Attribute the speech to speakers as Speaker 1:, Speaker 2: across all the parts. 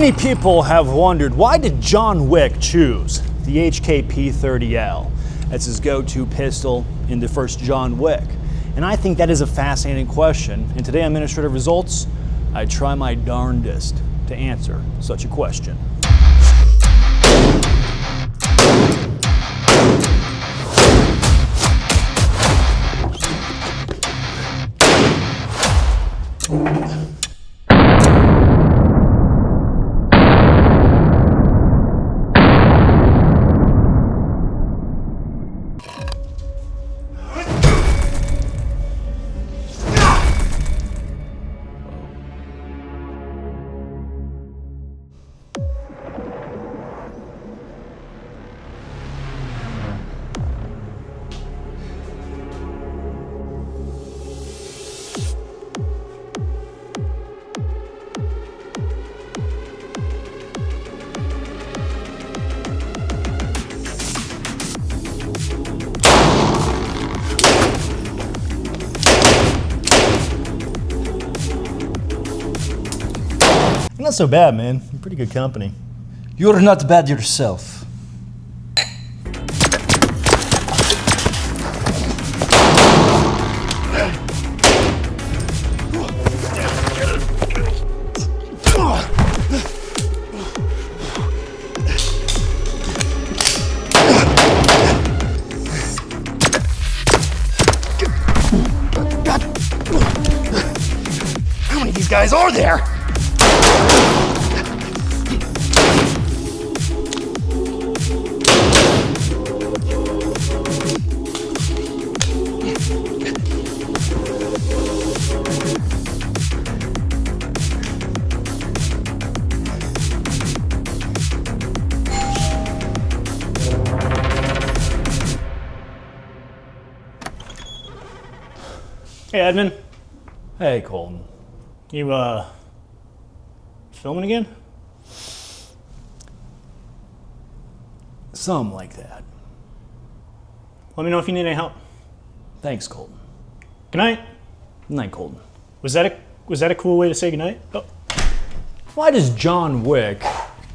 Speaker 1: Many people have wondered, why did John Wick choose the HK P30L as his go-to pistol in the first John Wick? And I think that is a fascinating question. And today on Administrative Results, I try my darndest to answer such a question. Not so bad, man. You're pretty good company.
Speaker 2: You're not bad yourself.
Speaker 3: How many of these guys are there?
Speaker 1: Hey, Edmund.
Speaker 2: Hey, Colton.
Speaker 1: You, filming again?
Speaker 2: Something like that.
Speaker 1: Let me know if you need any help.
Speaker 2: Thanks, Colton.
Speaker 1: Good night.
Speaker 2: Good night, Colton.
Speaker 1: Was that a cool way to say goodnight? Oh.
Speaker 2: Why does John Wick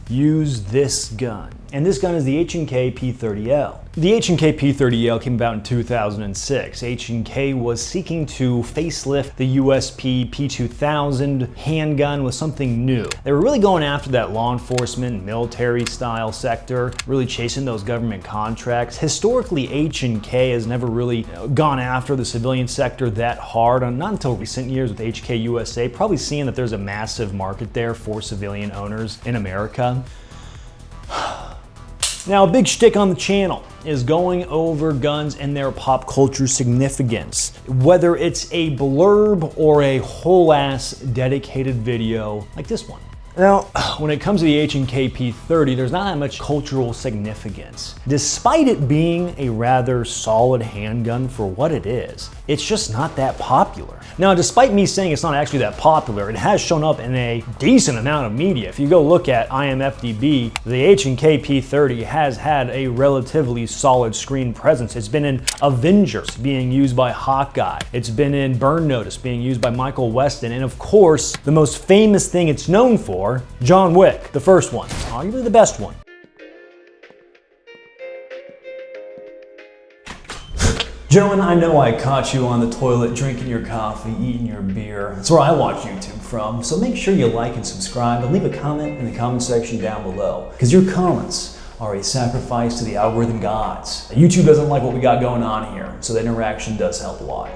Speaker 2: use this gun? And this gun is the HK P30L. The HK P30L came about in 2006. H&K was seeking to facelift the USP P2000 handgun with something new. They were really going after that law enforcement, military style sector, really chasing those government contracts. Historically, H&K has never really gone after the civilian sector that hard, not until recent years with HK USA, probably seeing that there's a massive market there for civilian owners in America. Now, a big shtick on the channel is going over guns and their pop culture significance. Whether it's a blurb or a whole ass dedicated video like this one. Now, when it comes to the H&K P30, there's not that much cultural significance. Despite it being a rather solid handgun for what it is, it's just not that popular. Now, despite me saying it's not actually that popular, it has shown up in a decent amount of media. If you go look at IMFDB, the H&K P30 has had a relatively solid screen presence. It's been in Avengers being used by Hawkeye. It's been in Burn Notice being used by Michael Weston. And of course, the most famous thing it's known for, John Wick, the first one, arguably the best one. Gentlemen, I know I caught you on the toilet drinking your coffee, eating your beer. That's where I watch YouTube from, so make sure you like and subscribe and leave a comment in the comment section down below, because your comments are a sacrifice to the algorithm gods. YouTube doesn't like what we got going on here, so that interaction does help a lot.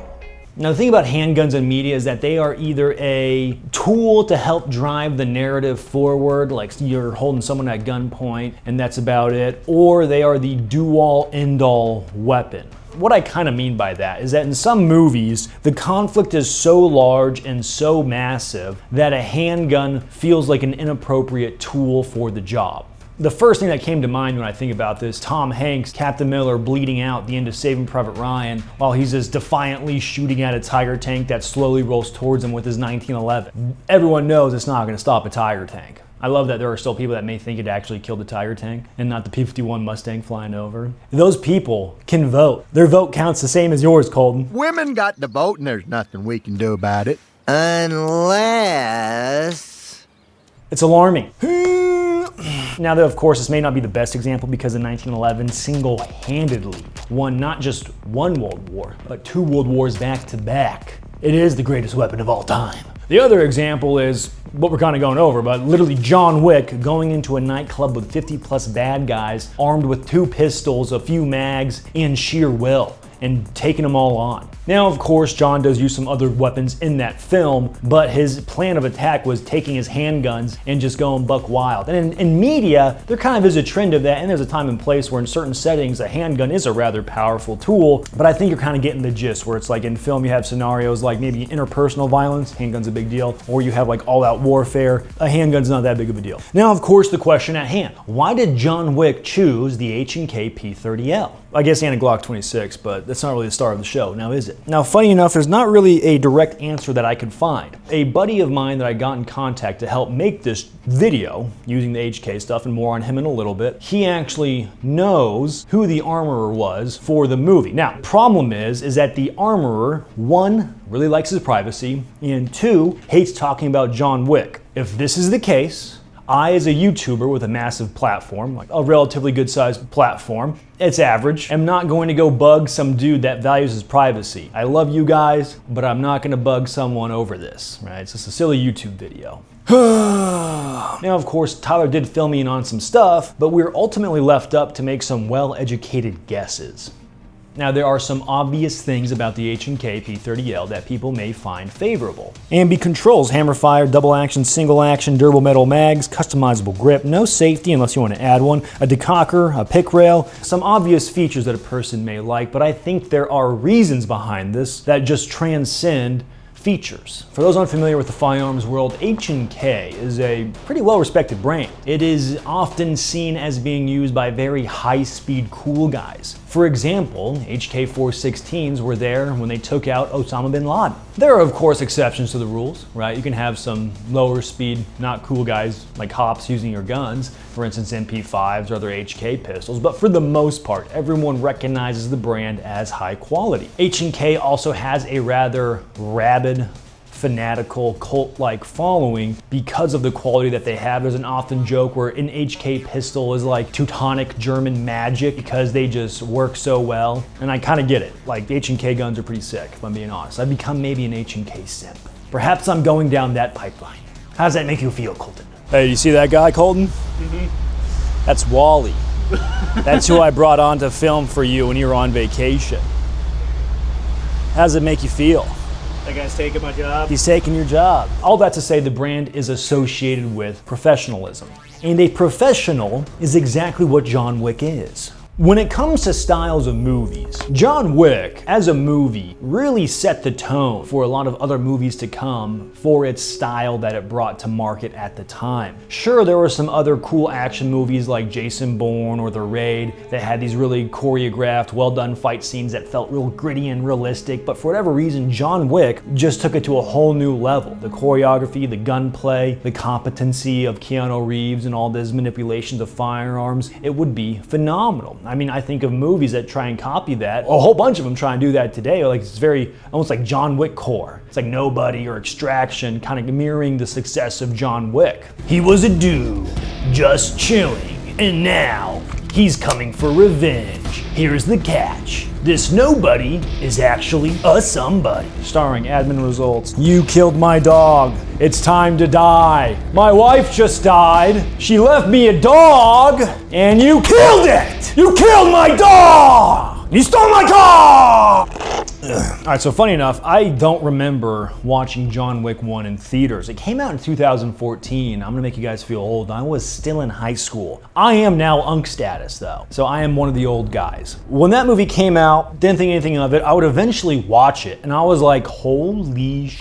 Speaker 2: Now, the thing about handguns and media is that they are either a tool to help drive the narrative forward, like you're holding someone at gunpoint and that's about it, or they are the do-all, end-all weapon. What I kind of mean by that is that in some movies, the conflict is so large and so massive that a handgun feels like an inappropriate tool for the job. The first thing that came to mind when I think about this, Tom Hanks, Captain Miller bleeding out at the end of Saving Private Ryan while he's just defiantly shooting at a Tiger tank that slowly rolls towards him with his 1911. Everyone knows it's not going to stop a Tiger tank. I love that there are still people that may think it actually killed the Tiger tank and not the P-51 Mustang flying over. Those people can vote. Their vote counts the same as yours, Colton.
Speaker 3: Women got the vote and there's nothing we can do about it. Unless
Speaker 1: It's alarming. Now, of course, this may not be the best example because in 1911 single-handedly won not just one World War, but 2 World Wars back to back. It is the greatest weapon of all time. The other example is what we're kind of going over, but literally John Wick going into a nightclub with 50 plus bad guys armed with 2 pistols, a few mags, and sheer will, and taking them all on. Now, of course, John does use some other weapons in that film, but his plan of attack was taking his handguns and just going buck wild. And in media, there kind of is a trend of that, and there's a time and place where in certain settings, a handgun is a rather powerful tool, but I think you're kind of getting the gist where it's like in film, you have scenarios like maybe interpersonal violence, handgun's a big deal, or you have like all-out warfare, a handgun's not that big of a deal. Now, of course, the question at hand, why did John Wick choose the HK P30L? I guess and a Glock 26, but that's not really the star of the show, now is it? Now, funny enough, there's not really a direct answer that I could find. A buddy of mine that I got in contact to help make this video, using the HK stuff, and more on him in a little bit, he actually knows who the armorer was for the movie. Now, problem is that the armorer, 1, really likes his privacy, and 2, hates talking about John Wick. If this is the case, I, as a YouTuber with a massive platform, like a relatively good sized platform, it's average, am not going to go bug some dude that values his privacy. I love you guys, but I'm not gonna bug someone over this, right? It's just a silly YouTube video. Now, of course, Tyler did fill me in on some stuff, but we were ultimately left up to make some well-educated guesses. Now, there are some obvious things about the HK P30L that people may find favorable. Ambi controls, hammer fire, double action, single action, durable metal mags, customizable grip, no safety unless you want to add one, a decocker, a pick rail, some obvious features that a person may like, but I think there are reasons behind this that just transcend features. For those unfamiliar with the firearms world, H&K is a pretty well-respected brand. It is often seen as being used by very high-speed cool guys. For example, HK 416s were there when they took out Osama bin Laden. There are, of course, exceptions to the rules, right? You can have some lower speed, not cool guys like cops using your guns, for instance, MP5s or other HK pistols, but for the most part, everyone recognizes the brand as high quality. H&K also has a rather rabid, fanatical, cult-like following because of the quality that they have. There's an often joke where an HK pistol is like Teutonic German magic because they just work so well. And I kind of get it. Like, the H&K guns are pretty sick, if I'm being honest. I've become maybe an H&K simp. Perhaps I'm going down that pipeline. How does that make you feel, Colton? Hey, you see that guy, Colton? Mm-hmm. That's Wally. That's who I brought on to film for you when you were on vacation. How does it make you feel?
Speaker 4: That guy's taking my job.
Speaker 1: He's taking your job. All that to say, the brand is associated with professionalism. And a professional is exactly what John Wick is. When it comes to styles of movies, John Wick, as a movie, really set the tone for a lot of other movies to come for its style that it brought to market at the time. Sure, there were some other cool action movies like Jason Bourne or The Raid that had these really choreographed, well-done fight scenes that felt real gritty and realistic, but for whatever reason, John Wick just took it to a whole new level. The choreography, the gunplay, the competency of Keanu Reeves and all these manipulations of firearms, it would be phenomenal. I mean, I think of movies that try and copy that. A whole bunch of them try and do that today. Like, it's very, almost like John Wick core. It's like Nobody or Extraction, kind of mirroring the success of John Wick. He was a dude, just chilling, and now he's coming for revenge. Here's the catch. This nobody is actually a somebody. Starring admin results. You killed my dog. It's time to die. My wife just died. She left me a dog, and you killed it! You killed my dog! You stole my car! All right, so funny enough, I don't remember watching John Wick 1 in theaters. It came out in 2014. I'm gonna make you guys feel old. I was still in high school. I am now Unk status though, so I am one of the old guys. When that movie came out, didn't think anything of it. I would eventually watch it, and I was like, holy shit,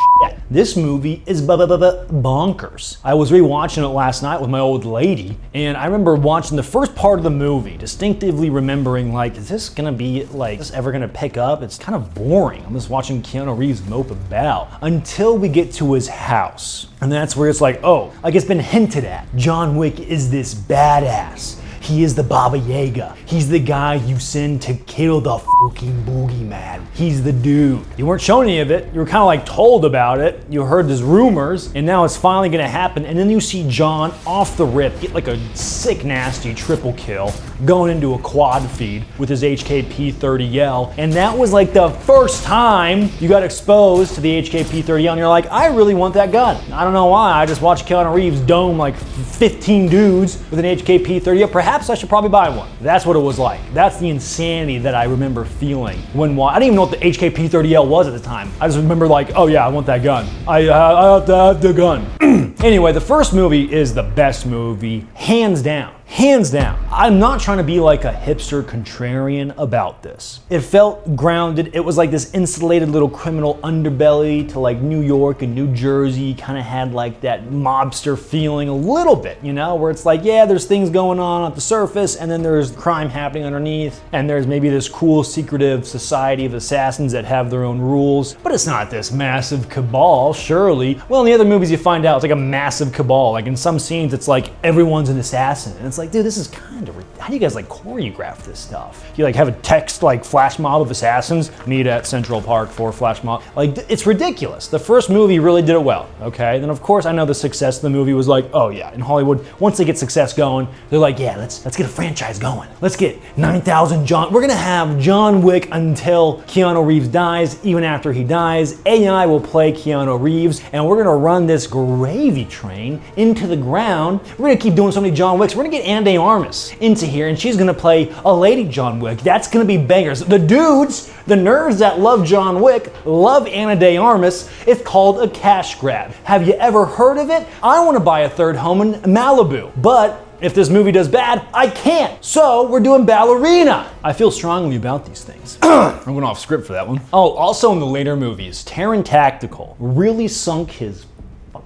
Speaker 1: this movie is bonkers. I was rewatching it last night with my old lady, and I remember watching the first part of the movie, distinctively remembering like, is this gonna be like, is this ever gonna pick up? It's kind of boring. I'm just watching Keanu Reeves mope about until we get to his house. And that's where it's like, oh, like it's been hinted at. John Wick is this badass. He is the Baba Yaga. He's the guy you send to kill the fucking boogeyman. He's the dude. You weren't shown any of it. You were kind of like told about it. You heard there's rumors, and now it's finally gonna happen. And then you see John off the rip get like a sick, nasty triple kill, going into a quad feed with his HK P30L. And that was like the first time you got exposed to the HK P30L, and you're like, I really want that gun. I don't know why. I just watched Keanu Reeves dome like 15 dudes with an HK P30L. Perhaps I should probably buy one. That's what it was like. That's the insanity that I remember feeling when I didn't even know what the HK P30L was at the time. I just remember like, oh yeah, I want that gun. I have to have the gun. Anyway, the first movie is the best movie, hands down. Hands down. I'm not trying to be like a hipster contrarian about this. It felt grounded. It was like this insulated little criminal underbelly to like New York and New Jersey. Kind of had like that mobster feeling a little bit, you know, where it's like, yeah, there's things going on at the surface, and then there's crime happening underneath, and there's maybe this cool secretive society of assassins that have their own rules, but it's not this massive cabal, surely. Well, in the other movies you find out it's like a massive cabal. Like in some scenes it's like everyone's an assassin, and it's like, dude, this is kind of, how do you guys like choreograph this stuff? You like have a text like flash mob of assassins, meet at Central Park for flash mob. Like, it's ridiculous. The first movie really did it well, okay? Then of course I know the success of the movie was like, oh yeah, in Hollywood, once they get success going, they're like, yeah, let's get a franchise going. Let's get 9,000 John, we're gonna have John Wick until Keanu Reeves dies. Even after he dies, AI will play Keanu Reeves, and we're gonna run this gravy train into the ground. We're gonna keep doing so many John Wicks. We're gonna get Ana de Armas into here, and she's gonna play a lady John Wick. That's gonna be bangers. The dudes, the nerds that love John Wick, love Ana de Armas. It's called a cash grab. Have you ever heard of it? I wanna buy a third home in Malibu, but if this movie does bad, I can't. So we're doing Ballerina. I feel strongly about these things. I went off script for that one. Oh, also in the later movies, Taran Tactical really sunk his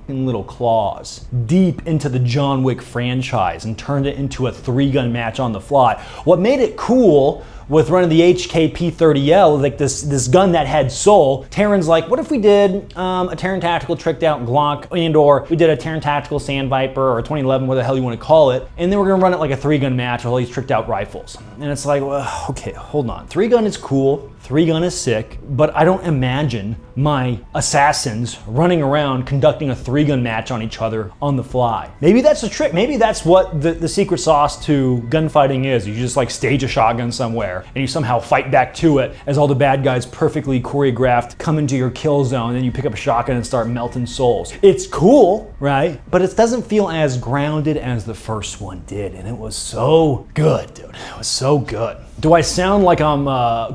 Speaker 1: little claws deep into the John Wick franchise and turned it into a 3-gun match on the fly. What made it cool with running the HK P30L, like this gun that had soul, Taran's like, what if we did a Taran Tactical tricked out Glock, and or we did a Taran Tactical Sand Viper or a 2011, whatever the hell you want to call it, and then we're gonna run it like a 3-gun match with all these tricked out rifles. And it's like, well, okay, hold on. 3-gun is cool, 3-gun is sick, but I don't imagine my assassins running around conducting a 3-gun match on each other on the fly. Maybe that's the trick. Maybe that's what the secret sauce to gunfighting is. You just like stage a shotgun somewhere and you somehow fight back to it as all the bad guys perfectly choreographed come into your kill zone, and then you pick up a shotgun and start melting souls. It's cool, right? But it doesn't feel as grounded as the first one did, and it was so good, dude. It was so good. Do I sound like I'm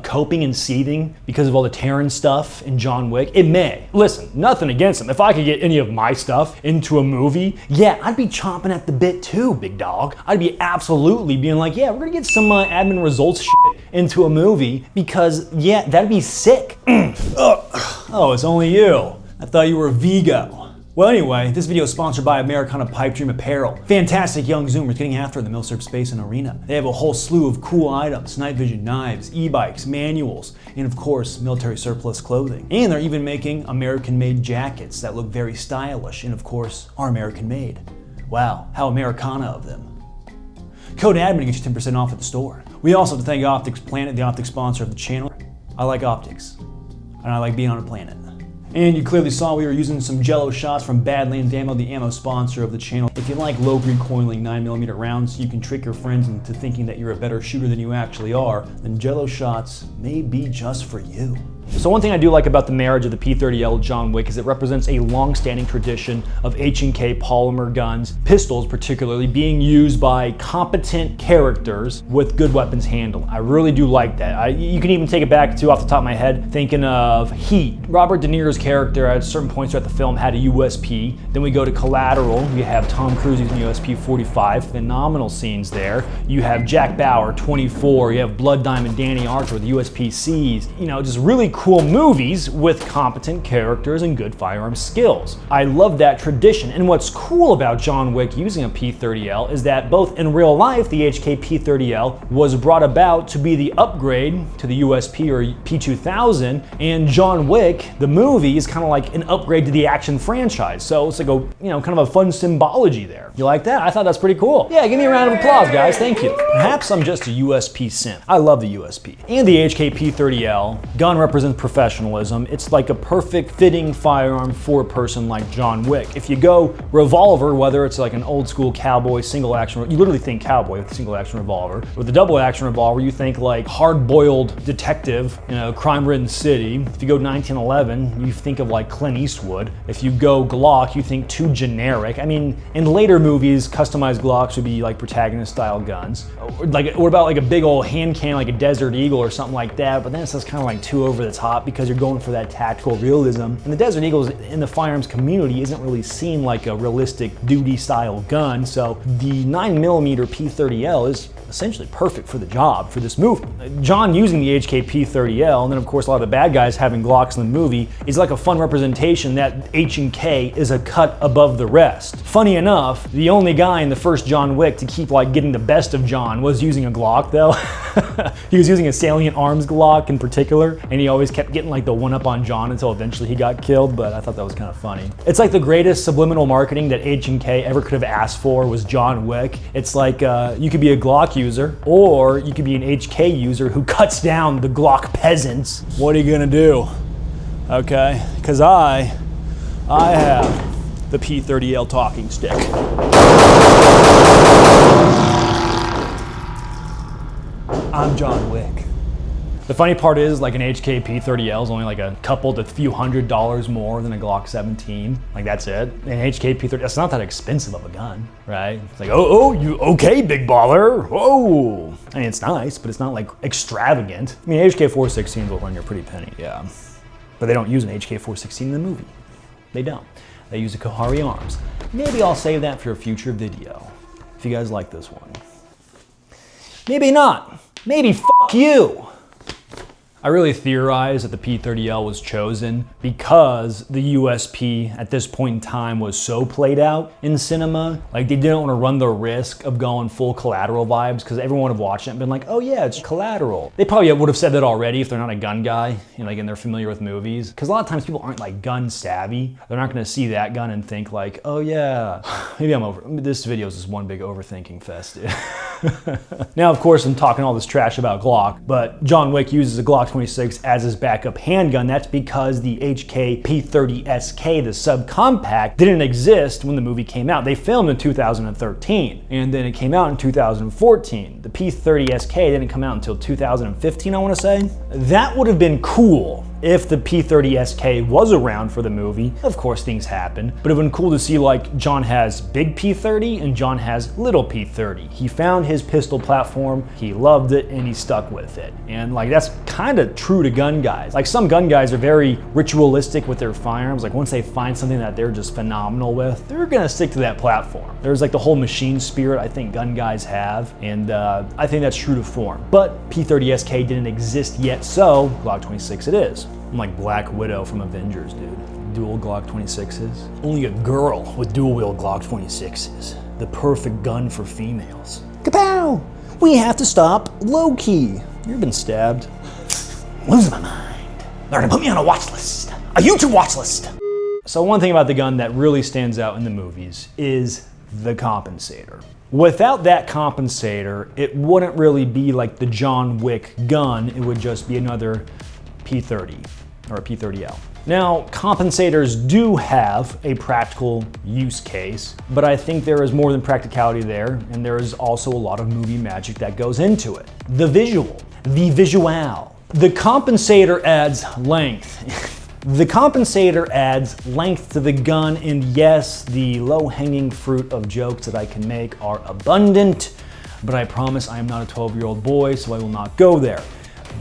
Speaker 1: coping and seething because of all the Taran stuff in John Wick? It may. Listen, nothing against him. If I could get any of my stuff into a movie, yeah, I'd be chomping at the bit too, big dog. I'd be absolutely being like, yeah, we're gonna get some admin results shit into a movie because, yeah, that'd be sick. Oh, it's only you. I thought you were a Vigo. Well, anyway, this video is sponsored by Americana Pipe Dream Apparel. Fantastic young Zoomers getting after the milsurf space and arena. They have a whole slew of cool items, night vision knives, e-bikes, manuals, and of course, military surplus clothing. And they're even making American-made jackets that look very stylish and of course, are American-made. Wow, how Americana of them. Code ADMIN gets you 10% off at the store. We also have to thank Optics Planet, the optics sponsor of the channel. I like optics, and I like being on a planet. And you clearly saw we were using some Jello shots from Badlands Ammo, the ammo sponsor of the channel. If you like low recoiling 9mm rounds so you can trick your friends into thinking that you're a better shooter than you actually are, then Jello shots may be just for you. So one thing I do like about the marriage of the P30L John Wick is it represents a long-standing tradition of H&K polymer guns, pistols particularly, being used by competent characters with good weapons handling. I really do like that. You can even take it back to, off the top of my head, thinking of Heat. Robert De Niro's character at certain points throughout the film had a USP. Then we go to Collateral. You have Tom Cruise using USP 45. Phenomenal scenes there. You have Jack Bauer, 24. You have Blood Diamond Danny Archer with USP Cs. You know, just really cool movies with competent characters and good firearm skills. I love that tradition, and what's cool about John Wick using a P30L is that both in real life, the HK P30L was brought about to be the upgrade to the USP or P2000, and John Wick, the movie, is kind of like an upgrade to the action franchise. So it's like a, kind of a fun symbology there. You like that? I thought that's pretty cool. Yeah, give me a round of applause, guys. Thank you. Perhaps I'm just a USP simp. I love the USP. And the HK P30L gun represents professionalism. It's like a perfect fitting firearm for a person like John Wick. If you go revolver, whether it's like an old school cowboy single action, you literally think cowboy with a single action revolver. With the double action revolver, you think like hard-boiled detective, crime-ridden city. If you go 1911, you think of like Clint Eastwood. If you go Glock, you think too generic. I mean, in later movies, customized Glocks would be like protagonist-style guns. What about like a big old hand cannon, like a Desert Eagle or something like that? But then it's just kind of like too over the top because you're going for that tactical realism. And the Desert Eagle in the firearms community isn't really seen like a realistic duty-style gun. So the 9mm P30L is essentially perfect for the job for this movie. John using the HK P30L, and then of course a lot of the bad guys having Glocks in the movie, is like a fun representation that H&K is a cut above the rest. Funny enough, the only guy in the first John Wick to keep like getting the best of John was using a Glock though. He was using a Salient Arms Glock in particular, and he always kept getting like the one-up on John until eventually he got killed, but I thought that was kind of funny. It's like the greatest subliminal marketing that H&K ever could have asked for was John Wick. It's like you could be a Glock user, or you could be an HK user who cuts down the Glock peasants. What are you gonna do? Okay, because I have the P30L talking stick. I'm John Wick. The funny part is, like, an HK P30L is only like a couple to few $100s more than a Glock 17. Like, that's it. An HK P30, that's not that expensive of a gun, right? It's like, you okay, big baller? Whoa. I mean, it's nice, but it's not like extravagant. I mean, HK 416s will run you a pretty penny, yeah. But they don't use an HK 416 in the movie. They don't. They use a Kohari Arms. Maybe I'll save that for a future video, if you guys like this one. Maybe not. Maybe fuck you. I really theorize that the P30L was chosen because the USP at this point in time was so played out in cinema. Like, they didn't want to run the risk of going full Collateral vibes because everyone would have watched it and been like, oh yeah, it's Collateral. They probably would have said that already if they're not a gun guy, and they're familiar with movies. Because a lot of times people aren't like gun savvy. They're not going to see that gun and think like, oh yeah, maybe I'm over. This video is just one big overthinking fest, dude. Now, of course, I'm talking all this trash about Glock, but John Wick uses a Glock 26 as his backup handgun. That's because the HK P30SK, the subcompact, didn't exist when the movie came out. They filmed in 2013, and then it came out in 2014. The P30SK didn't come out until 2015, I want to say. That would have been cool if the P30SK was around for the movie. Of course, things happen, but it would have been cool to see like John has big P30 and John has little P30. He found his pistol platform, he loved it, and he stuck with it. And like, that's kind of true to gun guys. Like, some gun guys are very ritualistic with their firearms. Like, once they find something that they're just phenomenal with, they're gonna stick to that platform. There's like the whole machine spirit I think gun guys have, and I think that's true to form. But P30SK didn't exist yet, so Glock 26 it is. I'm like Black Widow from Avengers, dude. Dual Glock 26s. Only a girl with dual wield Glock 26s. The perfect gun for females. Kapow! We have to stop low-key. You've been stabbed. Losing my mind. They're gonna put me on a watch list. A YouTube watch list. So one thing about the gun that really stands out in the movies is the compensator. Without that compensator, it wouldn't really be like the John Wick gun. It would just be another P30 or a P30L. Now, compensators do have a practical use case, but I think there is more than practicality there, and there is also a lot of movie magic that goes into it. The visual, the visual. The compensator adds length. The compensator adds length to the gun, and yes, the low-hanging fruit of jokes that I can make are abundant, but I promise I am not a 12-year-old boy, so I will not go there.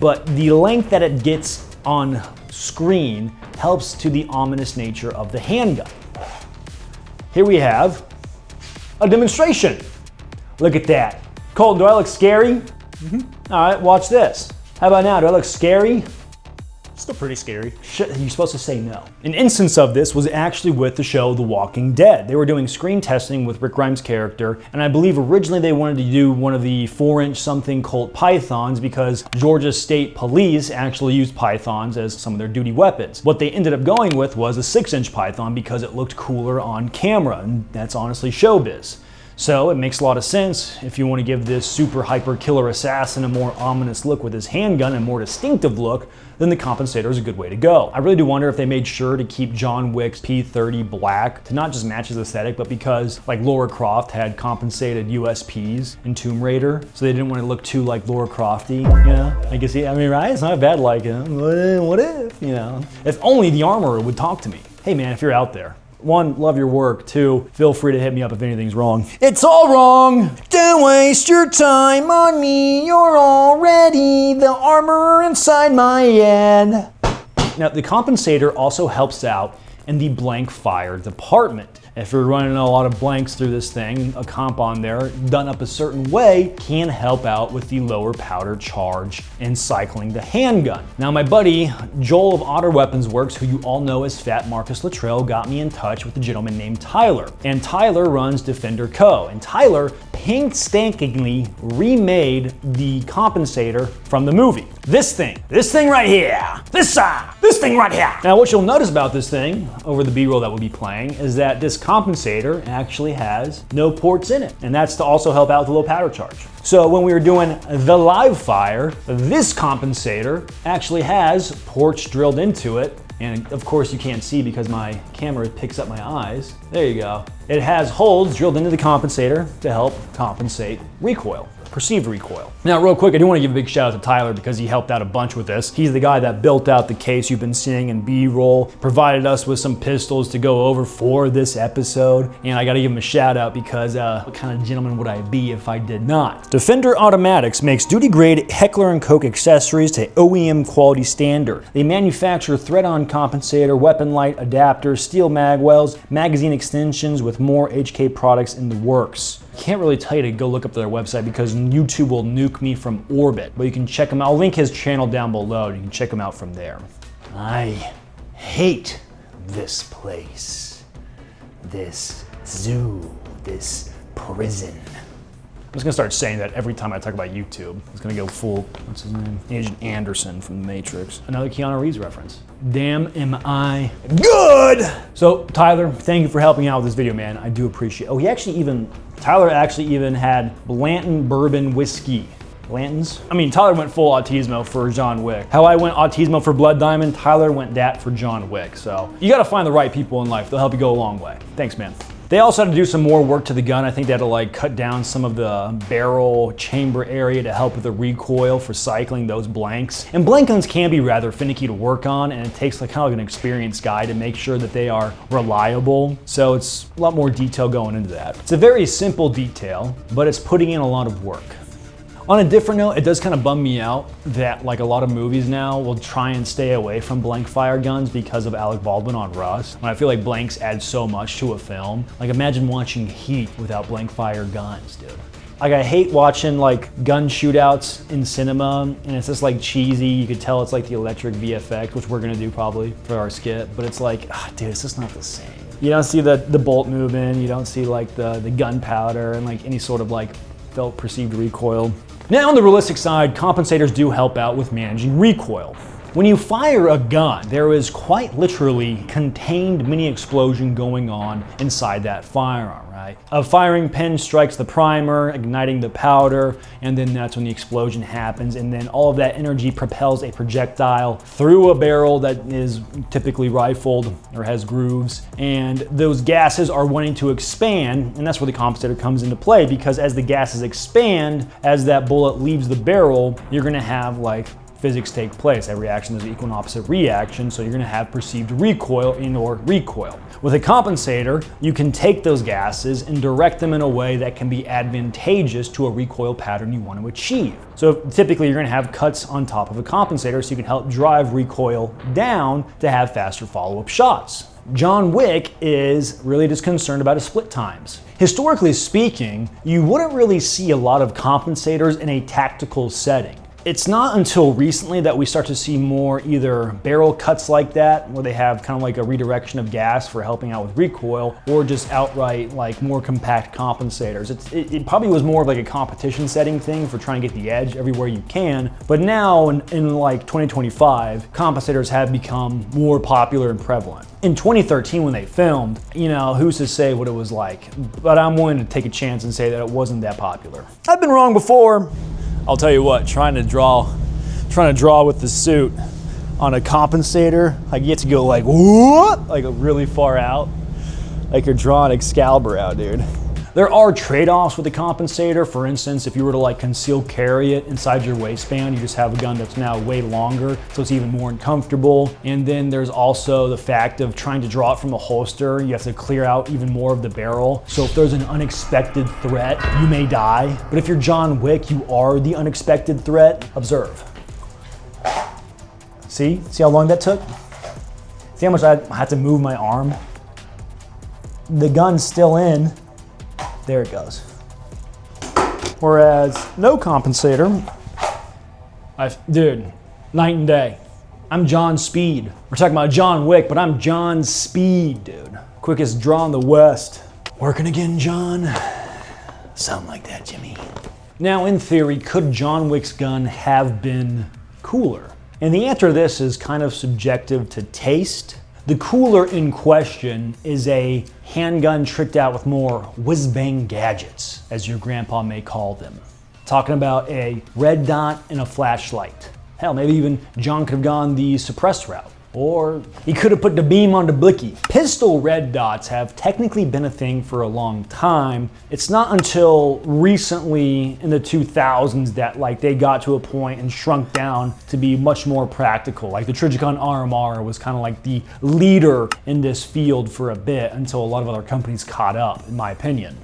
Speaker 1: But the length that it gets on screen helps to the ominous nature of the handgun. Here we have a demonstration. Look at that. Colton, do I look scary? All right, watch this. How about now? Do I look scary? Still pretty scary.
Speaker 2: Shit, you're supposed to say no.
Speaker 1: An instance of this was actually with the show The Walking Dead. They were doing screen testing with Rick Grimes' character, and I believe originally they wanted to do one of the 4-inch something Colt pythons because Georgia State Police actually used pythons as some of their duty weapons. What they ended up going with was a 6-inch python because it looked cooler on camera, and that's honestly showbiz. So it makes a lot of sense if you want to give this super hyper killer assassin a more ominous look with his handgun and more distinctive look, then the Compensator is a good way to go. I really do wonder if they made sure to keep John Wick's P30 black to not just match his aesthetic, but because like Lara Croft had compensated USPs in Tomb Raider, so they didn't want to look too like Lara Crofty, you know? I guess, I mean, right? It's not bad like him. What if, you know? If only the armorer would talk to me. Hey man, if you're out there, 1, love your work. 2, feel free to hit me up if anything's wrong. It's all wrong! Don't waste your time on me, you're already the armorer inside my head. Now, the Compensator also helps out in the blank fire department. If you're running a lot of blanks through this thing, a comp on there done up a certain way can help out with the lower powder charge and cycling the handgun. Now my buddy Joel of Otter Weapons Works, who you all know as Fat Marcus Luttrell, got me in touch with a gentleman named Tyler. And Tyler runs Defender Co. And Tyler painstakingly remade the Compensator from the movie. This thing right here, this thing right here. Now what you'll notice about this thing over the B-roll that we'll be playing is that this Compensator actually has no ports in it, and that's to also help out with the low powder charge. So when we were doing the live fire, this Compensator actually has ports drilled into it, and of course you can't see because my camera picks up my eyes. There you go. It has holes drilled into the Compensator to help compensate recoil. Perceived recoil. Now real quick, I do want to give a big shout out to Tyler because he helped out a bunch with this. He's the guy that built out the case you've been seeing in B-roll, provided us with some pistols to go over for this episode, and I gotta give him a shout out because what kind of gentleman would I be if I did not? Defender Automatics makes duty-grade Heckler & Koch accessories to OEM quality standard. They manufacture thread-on compensator, weapon light adapters, steel mag wells, magazine extensions with more HK products in the works. Can't really tell you to go look up their website because YouTube will nuke me from orbit, but you can check him out. I'll link his channel down below and you can check him out from there. I hate this place, this zoo, this prison. I'm just gonna start saying that every time I talk about YouTube. It's gonna go full, what's his name? Agent Anderson from The Matrix. Another Keanu Reeves reference. Damn, am I good! So Tyler, thank you for helping out with this video, man. I do appreciate it. Oh, Tyler actually even had Blanton Bourbon Whiskey. Blanton's? I mean, Tyler went full Autismo for John Wick. How I went Autismo for Blood Diamond, Tyler went that for John Wick. So you gotta find the right people in life. They'll help you go a long way. Thanks, man. They also had to do some more work to the gun. I think they had to like cut down some of the barrel chamber area to help with the recoil for cycling those blanks. And blank guns can be rather finicky to work on, and it takes like kind of like an experienced guy to make sure that they are reliable. So it's a lot more detail going into that. It's a very simple detail, but it's putting in a lot of work. On a different note, it does kind of bum me out that like a lot of movies now will try and stay away from blank fire guns because of Alec Baldwin on Rust. When I feel like blanks add so much to a film. Like imagine watching Heat without blank fire guns, dude. Like I hate watching like gun shootouts in cinema and it's just like cheesy. You could tell it's like the electric VFX, which we're gonna do probably for our skit, but it's like, dude, it's just not the same. You don't see the bolt moving, you don't see like the gunpowder and like any sort of like felt perceived recoil. Now on the realistic side, compensators do help out with managing recoil. When you fire a gun, there is quite literally contained mini explosion going on inside that firearm, right? A firing pin strikes the primer, igniting the powder, and then that's when the explosion happens, and then all of that energy propels a projectile through a barrel that is typically rifled or has grooves, and those gases are wanting to expand, and that's where the compensator comes into play, because as the gases expand, as that bullet leaves the barrel, you're gonna have like physics take place. Every action is an equal and opposite reaction, so you're gonna have perceived recoil and/or recoil. With a compensator, you can take those gases and direct them in a way that can be advantageous to a recoil pattern you want to achieve. So typically you're gonna have cuts on top of a compensator so you can help drive recoil down to have faster follow-up shots. John Wick is really just concerned about his split times. Historically speaking, you wouldn't really see a lot of compensators in a tactical setting. It's not until recently that we start to see more either barrel cuts like that, where they have kind of like a redirection of gas for helping out with recoil, or just outright like more compact compensators. It probably was more of like a competition setting thing for trying to get the edge everywhere you can. But now in like 2025, compensators have become more popular and prevalent. In 2013 when they filmed, you know, who's to say what it was like? But I'm willing to take a chance and say that it wasn't that popular. I've been wrong before. I'll tell you what, trying to draw with the suit on a compensator, like you get to go like, whoop, like really far out, like you're drawing Excalibur out, dude. There are trade-offs with the compensator. For instance, if you were to like conceal carry it inside your waistband, you just have a gun that's now way longer, so it's even more uncomfortable. And then there's also the fact of trying to draw it from a holster. You have to clear out even more of the barrel. So if there's an unexpected threat, you may die. But if you're John Wick, you are the unexpected threat. Observe. See how long that took? See how much I had to move my arm? The gun's still in. There it goes. Whereas no compensator, dude, night and day. I'm John Speed. We're talking about John Wick, but I'm John Speed, dude. Quickest draw in the West. Working again, John? Sound like that, Jimmy. Now, in theory, could John Wick's gun have been cooler? And the answer to this is kind of subjective to taste. The cooler in question is a handgun tricked out with more whiz-bang gadgets, as your grandpa may call them. Talking about a red dot and a flashlight. Hell, maybe even John could have gone the suppressed route. Or he could have put the beam on the blicky. Pistol red dots have technically been a thing for a long time. It's not until recently in the 2000s that like they got to a point and shrunk down to be much more practical. Like the Trijicon RMR was kind of like the leader in this field for a bit until a lot of other companies caught up, in my opinion.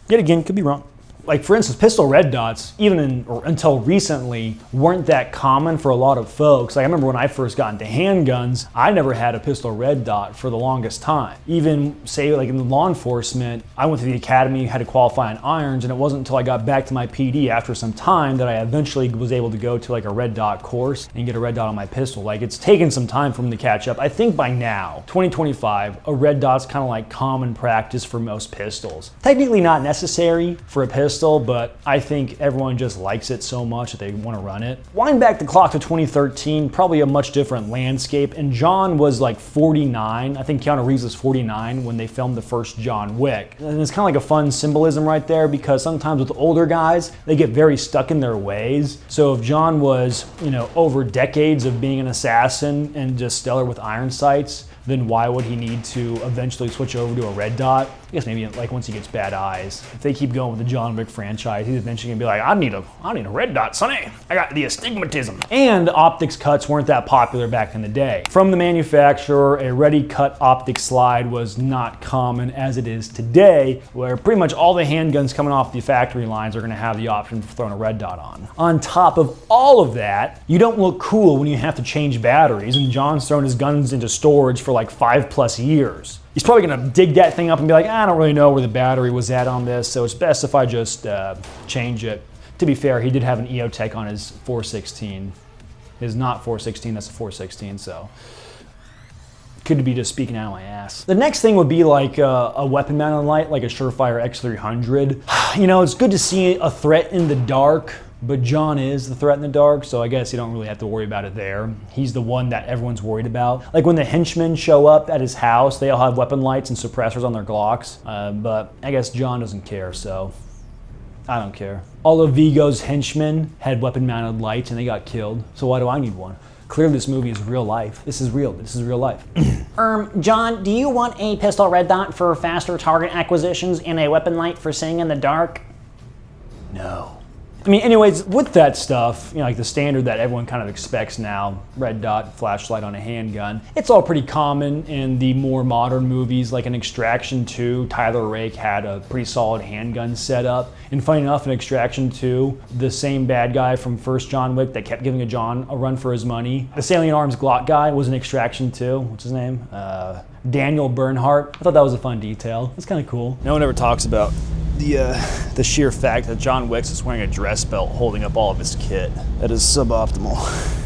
Speaker 1: Yet again, could be wrong. Like for instance, pistol red dots, even until recently, weren't that common for a lot of folks. Like I remember when I first got into handguns, I never had a pistol red dot for the longest time. Even say like in law enforcement, I went to the academy, had to qualify on irons, and it wasn't until I got back to my PD after some time that I eventually was able to go to like a red dot course and get a red dot on my pistol. Like it's taken some time for me to catch up. I think by now, 2025, a red dot's kind of like common practice for most pistols. Technically not necessary for a pistol, but I think everyone just likes it so much that they want to run it. Wind back the clock to 2013, probably a much different landscape, and John was like 49. I think Keanu Reeves was 49 when they filmed the first John Wick. And it's kind of like a fun symbolism right there, because sometimes with older guys, they get very stuck in their ways. So if John was, you know, over decades of being an assassin and just stellar with iron sights, then why would he need to eventually switch over to a red dot? I guess maybe like once he gets bad eyes. If they keep going with the John Wick franchise, he's eventually gonna be like, I need a red dot, sonny. I got the astigmatism. And optics cuts weren't that popular back in the day. From the manufacturer, a ready cut optic slide was not common as it is today, where pretty much all the handguns coming off the factory lines are gonna have the option of throwing a red dot on. On top of all of that, you don't look cool when you have to change batteries, and John's throwing his guns into storage for like 5+ years. He's probably gonna dig that thing up and be like, I don't really know where the battery was at on this, so it's best if I just change it. To be fair, he did have an EOTech on his 416. His not 416, that's a 416, so. Could be just speaking out of my ass. The next thing would be like a weapon mounted light, like a Surefire X300. You know, it's good to see a threat in the dark, but John is the threat in the dark, so I guess you don't really have to worry about it there. He's the one that everyone's worried about. Like when the henchmen show up at his house, they all have weapon lights and suppressors on their Glocks, but I guess John doesn't care, so I don't care. All of Vigo's henchmen had weapon mounted lights and they got killed, so why do I need one? Clearly this movie is real life. This is real life.
Speaker 5: John, do you want a pistol red dot for faster target acquisitions and a weapon light for seeing in the dark?
Speaker 1: No. I mean, anyways, with that stuff, you know, like the standard that everyone kind of expects now, red dot, flashlight on a handgun, it's all pretty common in the more modern movies, like in Extraction 2, Tyler Rake had a pretty solid handgun setup. And funny enough, in Extraction 2, the same bad guy from first John Wick that kept giving John a run for his money, the Salient Arms Glock guy was in Extraction 2, what's his name? Daniel Bernhardt. I thought that was a fun detail. It's kind of cool. No one ever talks about the sheer fact that John Wick's is wearing a dress belt holding up all of his kit. That is suboptimal.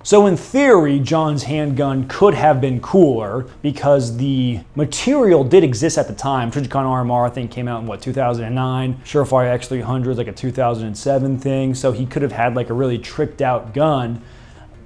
Speaker 1: So in theory, John's handgun could have been cooler because the material did exist at the time. Trijicon RMR, I think, came out in, 2009? Surefire X300 is like a 2007 thing, so he could have had like a really tricked out gun,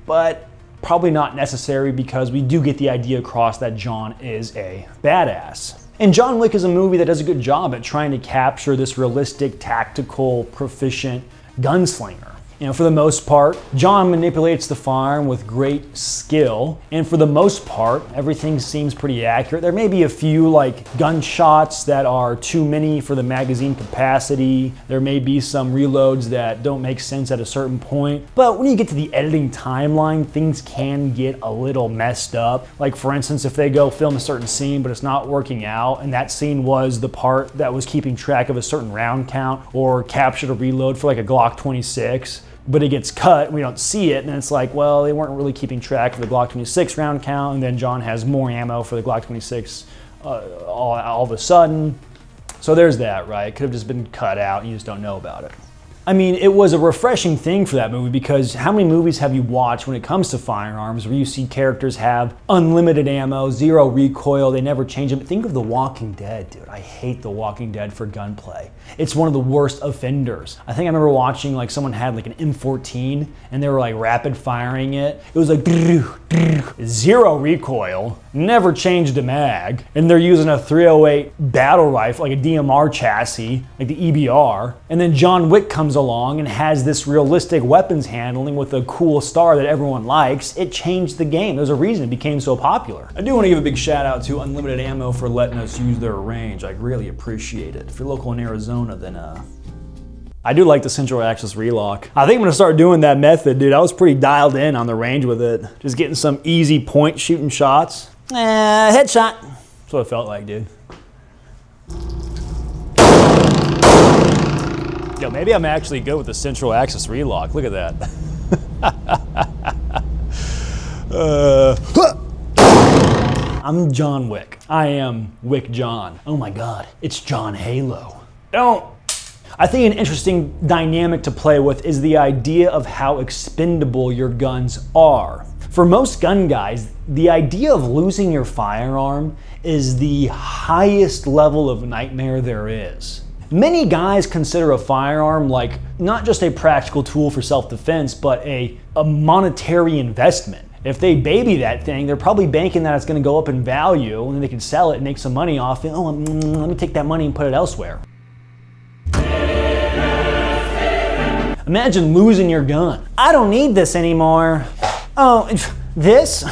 Speaker 1: but probably not necessary because we do get the idea across that John is a badass. And John Wick is a movie that does a good job at trying to capture this realistic, tactical, proficient gunslinger. You know, for the most part, John manipulates the firearm with great skill, and for the most part, everything seems pretty accurate. There may be a few like gunshots that are too many for the magazine capacity. There may be some reloads that don't make sense at a certain point. But when you get to the editing timeline, things can get a little messed up. Like for instance, if they go film a certain scene, but it's not working out, and that scene was the part that was keeping track of a certain round count or captured a reload for like a Glock 26, but it gets cut and we don't see it, and it's like, well, they weren't really keeping track of the Glock 26 round count, and then John has more ammo for the Glock 26 all of a sudden. So there's that, right? It could have just been cut out and you just don't know about it. I mean, it was a refreshing thing for that movie because how many movies have you watched when it comes to firearms where you see characters have unlimited ammo, zero recoil, they never change them? Think of The Walking Dead, dude. I hate The Walking Dead for gunplay. It's one of the worst offenders. I think I remember watching like someone had like an M14 and they were like rapid firing it. It was like zero recoil, never changed a mag, and they're using a 308 battle rifle, like a DMR chassis, like the EBR, and then John Wick comes along and has this realistic weapons handling with a cool star that everyone likes. It changed the game. There's a reason it became so popular. I do want to give a big shout out to Unlimited Ammo for letting us use their range. I really appreciate it. If you're local in Arizona, then I do like the central axis relock. I think I'm gonna start doing that method, dude. I was pretty dialed in on the range with it. Just getting some easy point shooting shots. Headshot. That's what it felt like, dude. Yo, maybe I'm actually good with the central axis relock. Look at that. I'm John Wick. I am Wick John. Oh my God, it's John Halo. Don't. I think an interesting dynamic to play with is the idea of how expendable your guns are. For most gun guys, the idea of losing your firearm is the highest level of nightmare there is. Many guys consider a firearm like not just a practical tool for self-defense, but a monetary investment. If they baby that thing, they're probably banking that it's going to go up in value and then they can sell it and make some money off it. Oh, let me take that money and put it elsewhere. Imagine losing your gun. I don't need this anymore. Oh, this?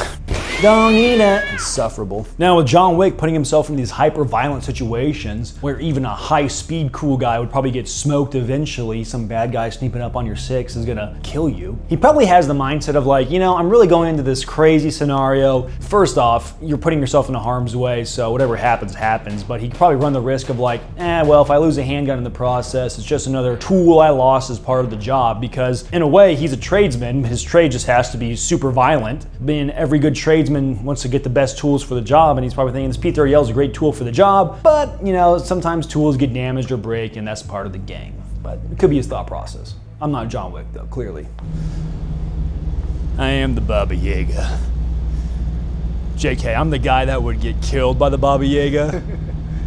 Speaker 1: Don't need it. Insufferable. Now with John Wick putting himself in these hyper-violent situations where even a high-speed cool guy would probably get smoked eventually, some bad guy sneaking up on your 6 is gonna kill you. He probably has the mindset of like, you know, I'm really going into this crazy scenario. First off, you're putting yourself in harm's way, so whatever happens, happens. But he could probably run the risk of like, well, if I lose a handgun in the process, it's just another tool I lost as part of the job, because in a way, he's a tradesman. His trade just has to be super violent. Being every good tradesman wants to get the best tools for the job, and he's probably thinking this P30L is a great tool for the job, but you know, sometimes tools get damaged or break, and that's part of the game. But it could be his thought process. I'm not John Wick though, clearly. I am the Baba Yaga. JK, I'm the guy that would get killed by the Baba Yaga.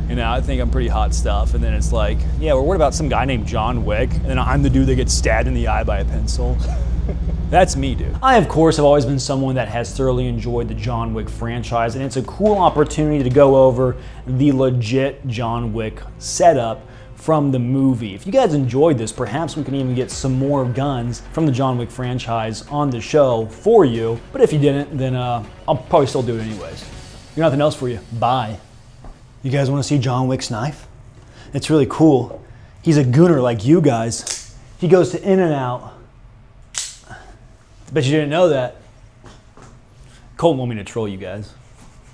Speaker 1: You know, I think I'm pretty hot stuff, and then it's like, yeah, we're worried about some guy named John Wick, and then I'm the dude that gets stabbed in the eye by a pencil. That's me, dude. I, of course, have always been someone that has thoroughly enjoyed the John Wick franchise, and it's a cool opportunity to go over the legit John Wick setup from the movie. If you guys enjoyed this, perhaps we can even get some more guns from the John Wick franchise on the show for you. But if you didn't, then I'll probably still do it anyways. Got nothing else for you. Bye. You guys want to see John Wick's knife? It's really cool. He's a gooner like you guys. He goes to In-N-Out. Bet you didn't know that. Colton want me to troll you guys.